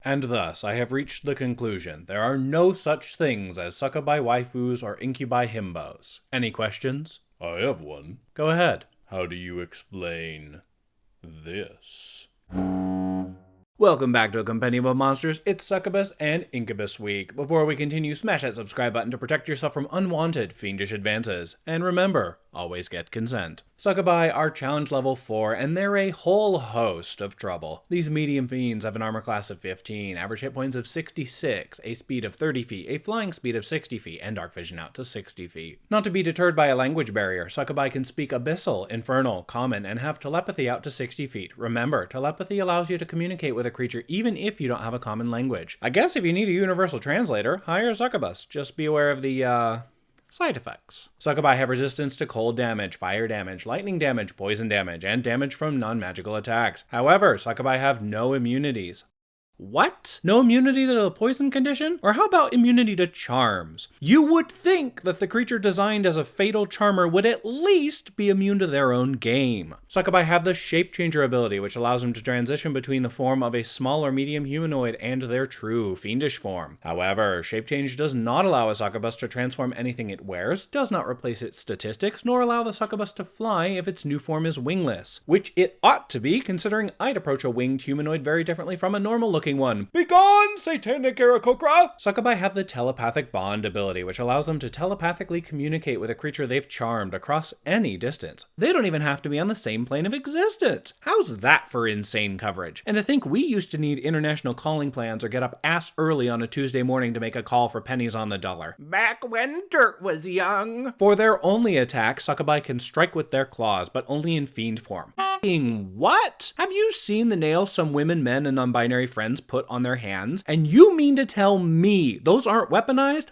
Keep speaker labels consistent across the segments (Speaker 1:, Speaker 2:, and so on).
Speaker 1: And thus, I have reached the conclusion there are no such things as succubi waifus or incubi himbos. Any questions? I have one. Go ahead. How do you explain this? Welcome back to a Compendium of Monsters. It's Succubus and Incubus week. Before we continue, smash that subscribe button to protect yourself from unwanted fiendish advances. And remember, always get consent. Succubi are challenge level 4, and they're a whole host of trouble. These medium fiends have an armor class of 15, average hit points of 66, a speed of 30 feet, a flying speed of 60 feet, and dark vision out to 60 feet. Not to be deterred by a language barrier, Succubi can speak Abyssal, Infernal, Common, and have telepathy out to 60 feet. Remember, telepathy allows you to communicate with a creature even if you don't have a common language. I guess if you need a universal translator, hire a Succubus. Just be aware of the, side effects. Succubi have resistance to cold damage, fire damage, lightning damage, poison damage, and damage from non-magical attacks. However, Succubi have no immunities. What? No immunity to the poison condition? Or how about immunity to charms? You would think that the creature designed as a fatal charmer would at least be immune to their own game. Succubi have the shape changer ability, which allows them to transition between the form of a small or medium humanoid and their true fiendish form. However, shape change does not allow a succubus to transform anything it wears, does not replace its statistics, nor allow the succubus to fly if its new form is wingless, which it ought to be, considering I'd approach a winged humanoid very differently from a normal looking one. Begone, satanic Aarakocra! Succubi have the telepathic bond ability, which allows them to telepathically communicate with a creature they've charmed across any distance. They don't even have to be on the same plane of existence. How's that for insane coverage? And to think we used to need international calling plans or get up ass early on a Tuesday morning to make a call for pennies on the dollar. Back when dirt was young. For their only attack, Succubi can strike with their claws, but only in fiend form. What? Have you seen the nails some women, men, and non-binary friends put on their hands? And you mean to tell me those aren't weaponized?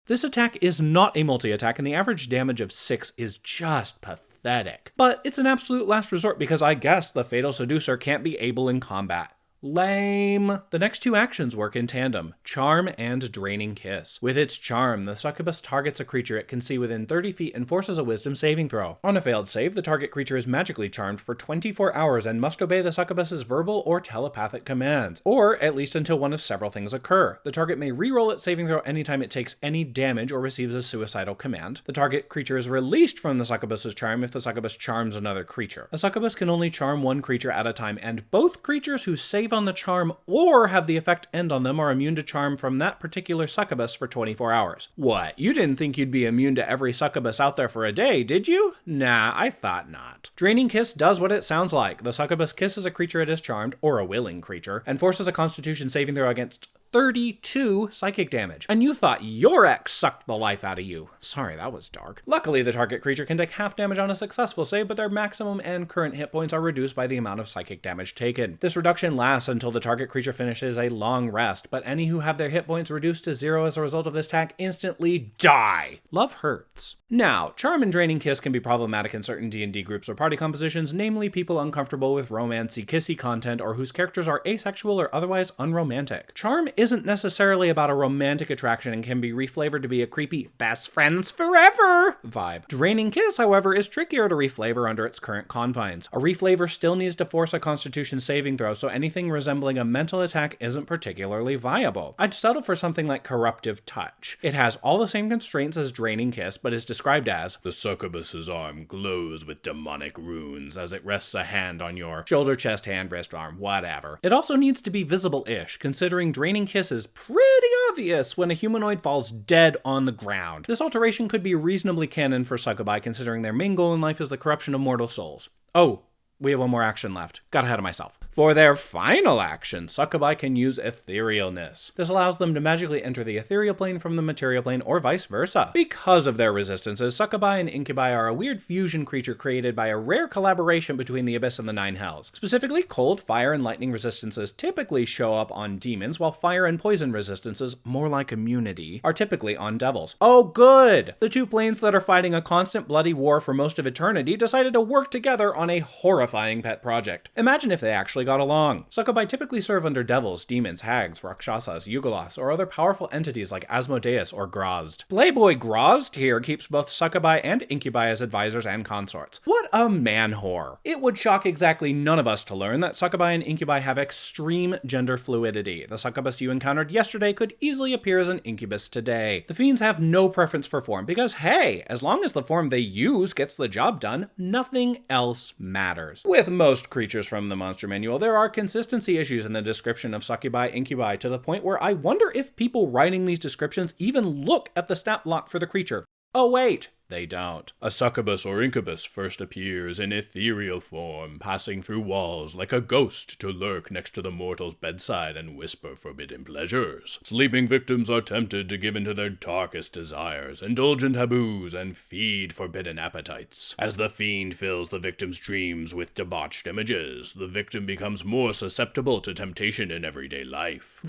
Speaker 1: This attack is not a multi-attack, and the average damage of 6 is just pathetic. But it's an absolute last resort because I guess the fatal seducer can't be able in combat. Lame. The next two actions work in tandem, Charm and Draining Kiss. With its Charm, the succubus targets a creature it can see within 30 feet and forces a wisdom saving throw. On a failed save, the target creature is magically charmed for 24 hours and must obey the succubus's verbal or telepathic commands, or at least until one of several things occur. The target may re-roll its saving throw anytime it takes any damage or receives a suicidal command. The target creature is released from the succubus's charm if the succubus charms another creature. A succubus can only charm one creature at a time, and both creatures who save on the charm or have the effect end on them are immune to charm from that particular succubus for 24 hours. What? You didn't think you'd be immune to every succubus out there for a day, did you? Nah, I thought not. Draining Kiss does what it sounds like. The succubus kisses a creature it has charmed, or a willing creature, and forces a constitution saving throw against 32 psychic damage. And you thought your ex sucked the life out of you. Sorry, that was dark. Luckily, the target creature can take half damage on a successful save, but their maximum and current hit points are reduced by the amount of psychic damage taken. This reduction lasts until the target creature finishes a long rest, but any who have their hit points reduced to 0 as a result of this attack instantly die. Love hurts. Now, Charm and Draining Kiss can be problematic in certain D&D groups or party compositions, namely people uncomfortable with romancy, kissy content, or whose characters are asexual or otherwise unromantic. Charm isn't necessarily about a romantic attraction and can be reflavored to be a creepy best friends forever vibe. Draining Kiss, however, is trickier to reflavor under its current confines. A reflavor still needs to force a constitution saving throw, so anything resembling a mental attack isn't particularly viable. I'd settle for something like Corruptive Touch. It has all the same constraints as Draining Kiss, but is described as the succubus's arm glows with demonic runes as it rests a hand on your shoulder, chest, hand, wrist, arm, whatever. It also needs to be visible-ish, considering Draining Kiss is pretty obvious when a humanoid falls dead on the ground. This alteration could be reasonably canon for succubi, considering their main goal in life is the corruption of mortal souls. Oh, we have one more action left. Got ahead of myself. For their final action, succubi can use etherealness. This allows them to magically enter the ethereal plane from the material plane or vice versa. Because of their resistances, succubi and incubi are a weird fusion creature created by a rare collaboration between the abyss and the nine hells. Specifically, cold, fire, and lightning resistances typically show up on demons, while fire and poison resistances, more like immunity, are typically on devils. Oh good! The two planes that are fighting a constant bloody war for most of eternity decided to work together on a horrifying pet project. Imagine if they actually actually got along. Succubi typically serve under devils, demons, hags, rakshasas, yugalas, or other powerful entities like Asmodeus or Grozd. Playboy Grozd here keeps both succubi and incubi as advisors and consorts. What a man whore. It would shock exactly none of us to learn that succubi and incubi have extreme gender fluidity. The succubus you encountered yesterday could easily appear as an incubus today. The fiends have no preference for form because, hey, as long as the form they use gets the job done, nothing else matters. With most creatures from the Monster Manual, there are consistency issues in the description of succubi incubi to the point where I wonder if people writing these descriptions even look at the stat block for the creature. Oh wait, they don't. A succubus or incubus first appears in ethereal form, passing through walls like a ghost to lurk next to the mortal's bedside and whisper forbidden pleasures. Sleeping victims are tempted to give into their darkest desires, indulge in taboos, and feed forbidden appetites. As the fiend fills the victim's dreams with debauched images, the victim becomes more susceptible to temptation in everyday life.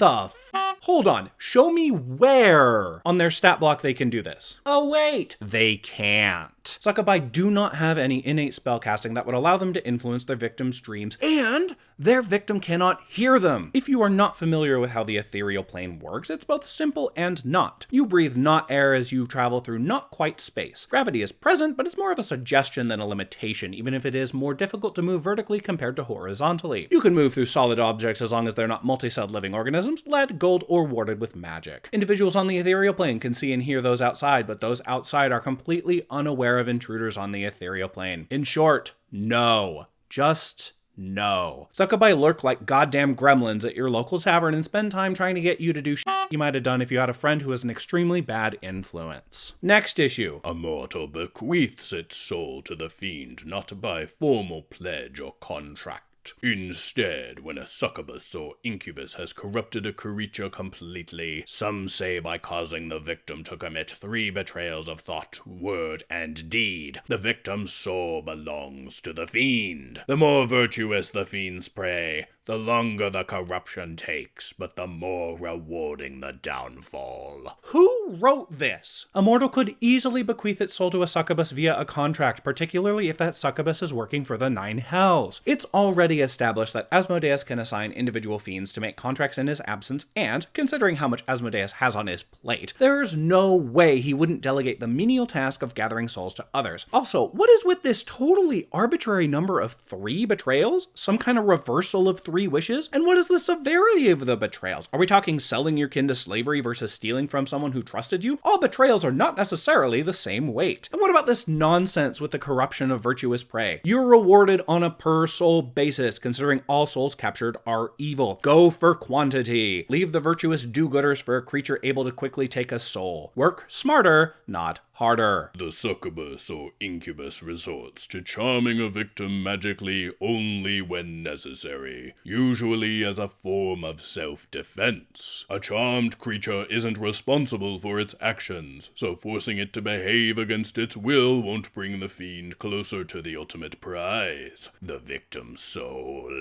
Speaker 1: Hold on, show me where on their stat block they can do this. Oh wait, they can't. Succubi do not have any innate spellcasting that would allow them to influence their victim's dreams, and their victim cannot hear them. If you are not familiar with how the ethereal plane works, it's both simple and not. You breathe not air as you travel through not quite space. Gravity is present, but it's more of a suggestion than a limitation, even if it is more difficult to move vertically compared to horizontally. You can move through solid objects as long as they're not multi-celled living organisms, lead, gold, or warded with magic. Individuals on the ethereal plane can see and hear those outside, but those outside are completely unaware of intruders on the ethereal plane. In short, no. Just no. Succubi lurk like goddamn gremlins at your local tavern and spend time trying to get you to do shit you might have done if you had a friend who was an extremely bad influence. Next issue. A mortal bequeaths its soul to the fiend, not by formal pledge or contract. Instead, when a succubus or incubus has corrupted a creature completely, some say by causing the victim to commit 3 betrayals of thought, word, and deed, the victim's soul belongs to the fiend. The more virtuous the fiend's prey, the longer the corruption takes, but the more rewarding the downfall. Who wrote this? A mortal could easily bequeath its soul to a succubus via a contract, particularly if that succubus is working for the 9 hells. It's already established that Asmodeus can assign individual fiends to make contracts in his absence, and, considering how much Asmodeus has on his plate, there's no way he wouldn't delegate the menial task of gathering souls to others. Also, what is with this totally arbitrary number of 3 betrayals? Some kind of reversal of 3 wishes? And what is the severity of the betrayals? Are we talking selling your kin to slavery versus stealing from someone who trusted you? All betrayals are not necessarily the same weight. And what about this nonsense with the corruption of virtuous prey? You're rewarded on a per soul basis, considering all souls captured are evil. Go for quantity. Leave the virtuous do-gooders for a creature able to quickly take a soul. Work smarter, not harder. The succubus or incubus resorts to charming a victim magically only when necessary, usually as a form of self-defense. A charmed creature isn't responsible for its actions, so forcing it to behave against its will won't bring the fiend closer to the ultimate prize, the victim's soul.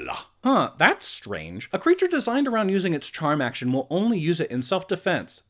Speaker 1: Huh, that's strange. A creature designed around using its charm action will only use it in self-defense.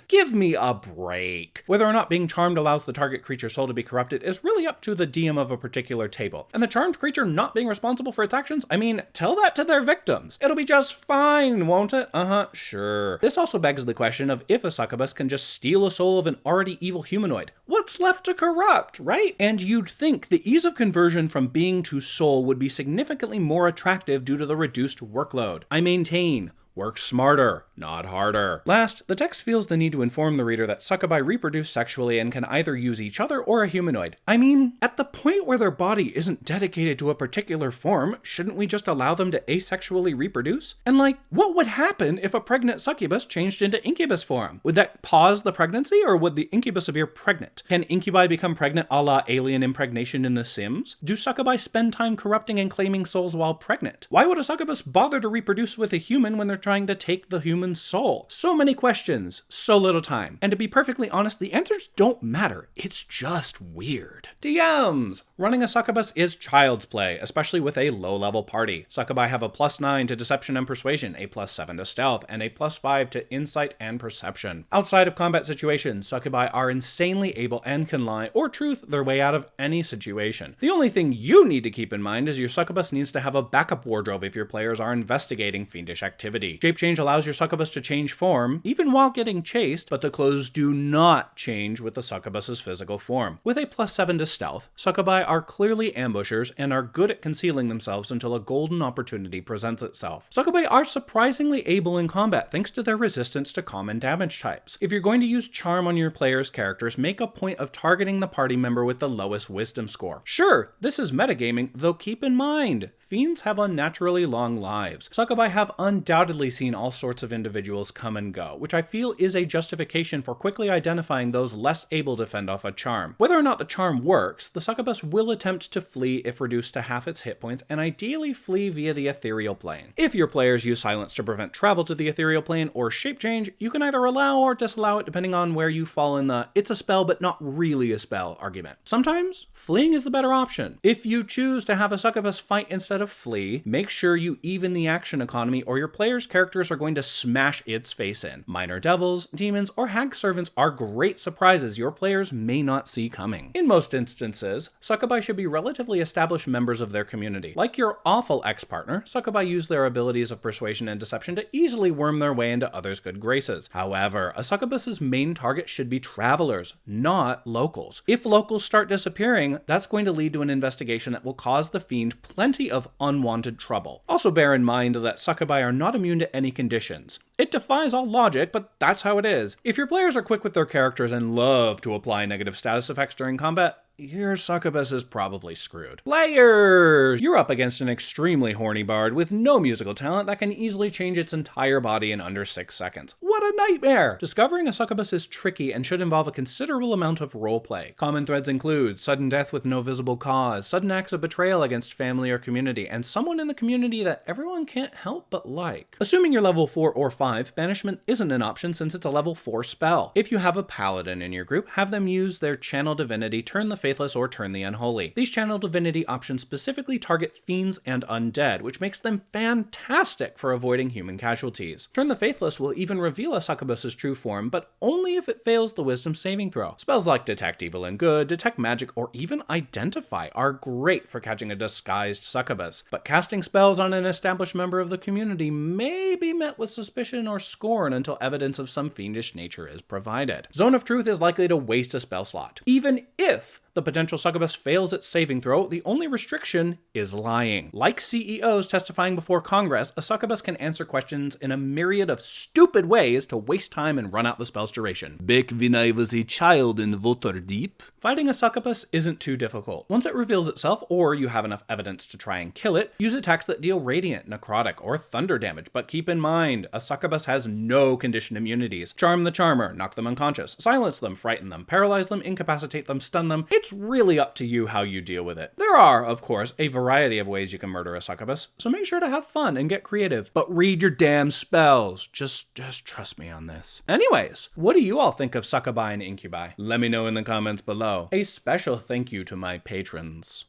Speaker 1: Give me a break. Whether or not being charmed allows the target creature's soul to be corrupted is really up to the DM of a particular table. And the charmed creature not being responsible for its actions? I mean, tell that to their victims. It'll be just fine, won't it? Sure. This also begs the question of if a succubus can just steal a soul of an already evil humanoid. What's left to corrupt, right? And you'd think the ease of conversion from being to soul would be significantly more attractive due to the reduced workload. I maintain, work smarter, not harder. Last, the text feels the need to inform the reader that succubi reproduce sexually and can either use each other or a humanoid. I mean, at the point where their body isn't dedicated to a particular form, shouldn't we just allow them to asexually reproduce? And what would happen if a pregnant succubus changed into incubus form? Would that pause the pregnancy, or would the incubus appear pregnant? Can incubi become pregnant a la alien impregnation in The Sims? Do succubi spend time corrupting and claiming souls while pregnant? Why would a succubus bother to reproduce with a human when they're trying to take the human human soul? So many questions, so little time. And to be perfectly honest, the answers don't matter. It's just weird. DMs! Running a succubus is child's play, especially with a low-level party. Succubi have a +9 to deception and persuasion, a +7 to stealth, and a +5 to insight and perception. Outside of combat situations, succubi are insanely able and can lie or truth their way out of any situation. The only thing you need to keep in mind is your succubus needs to have a backup wardrobe if your players are investigating fiendish activity. Shape change allows your succubus to change form, even while getting chased, but the clothes do not change with the succubus's physical form. With a +7 to stealth, succubi are clearly ambushers and are good at concealing themselves until a golden opportunity presents itself. Succubi are surprisingly able in combat thanks to their resistance to common damage types. If you're going to use charm on your players' characters, make a point of targeting the party member with the lowest wisdom score. Sure, this is metagaming, though keep in mind, fiends have unnaturally long lives. Succubi have undoubtedly seen all sorts of individuals come and go, which I feel is a justification for quickly identifying those less able to fend off a charm. Whether or not the charm works, the succubus will attempt to flee if reduced to half its hit points, and ideally flee via the ethereal plane. If your players use silence to prevent travel to the ethereal plane or shape change, you can either allow or disallow it depending on where you fall in the "it's a spell but not really a spell" argument. Sometimes, fleeing is the better option. If you choose to have a succubus fight instead of flee, make sure you even the action economy or your players' characters are going to smash its face in. Minor devils, demons, or hag servants are great surprises your players may not see coming. In most instances, succubi should be relatively established members of their community. Like your awful ex-partner, succubi use their abilities of persuasion and deception to easily worm their way into others' good graces. However, a succubus's main target should be travelers, not locals. If locals start disappearing, that's going to lead to an investigation that will cause the fiend plenty of unwanted trouble. Also bear in mind that succubi are not immune to any conditions. It defies all logic, but that's how it is. If your players are quick with their characters and love to apply negative status effects during combat, your succubus is probably screwed. Players! You're up against an extremely horny bard with no musical talent that can easily change its entire body in under 6 seconds. What a nightmare! Discovering a succubus is tricky and should involve a considerable amount of roleplay. Common threads include sudden death with no visible cause, sudden acts of betrayal against family or community, and someone in the community that everyone can't help but like. Assuming you're level 4 or 5, banishment isn't an option since it's a level 4 spell. If you have a paladin in your group, have them use their channel divinity, turn the faithless, or turn the unholy. These channel divinity options specifically target fiends and undead, which makes them fantastic for avoiding human casualties. Turn the faithless will even reveal a succubus's true form, but only if it fails the wisdom saving throw. Spells like detect evil and good, detect magic, or even identify are great for catching a disguised succubus, but casting spells on an established member of the community may be met with suspicion or scorn until evidence of some fiendish nature is provided. Zone of Truth is likely to waste a spell slot. Even if the potential succubus fails its saving throw, the only restriction is lying. Like CEOs testifying before Congress, a succubus can answer questions in a myriad of stupid ways to waste time and run out the spell's duration. Back when I was a child in Waterdeep. Fighting a succubus isn't too difficult. Once it reveals itself, or you have enough evidence to try and kill it, use attacks that deal radiant, necrotic, or thunder damage. But keep in mind, a succubus has no condition immunities. Charm the charmer, knock them unconscious, silence them, frighten them, paralyze them, incapacitate them, stun them. It's really up to you how you deal with it. There are, of course, a variety of ways you can murder a succubus, so make sure to have fun and get creative. But read your damn spells. Just trust me on this. Anyways, what do you all think of succubi and incubi? Let me know in the comments below. A special thank you to my patrons.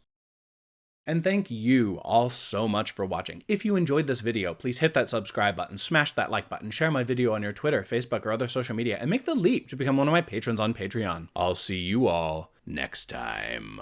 Speaker 1: And thank you all so much for watching. If you enjoyed this video, please hit that subscribe button, smash that like button, share my video on your Twitter, Facebook, or other social media, and make the leap to become one of my patrons on Patreon. I'll see you all next time.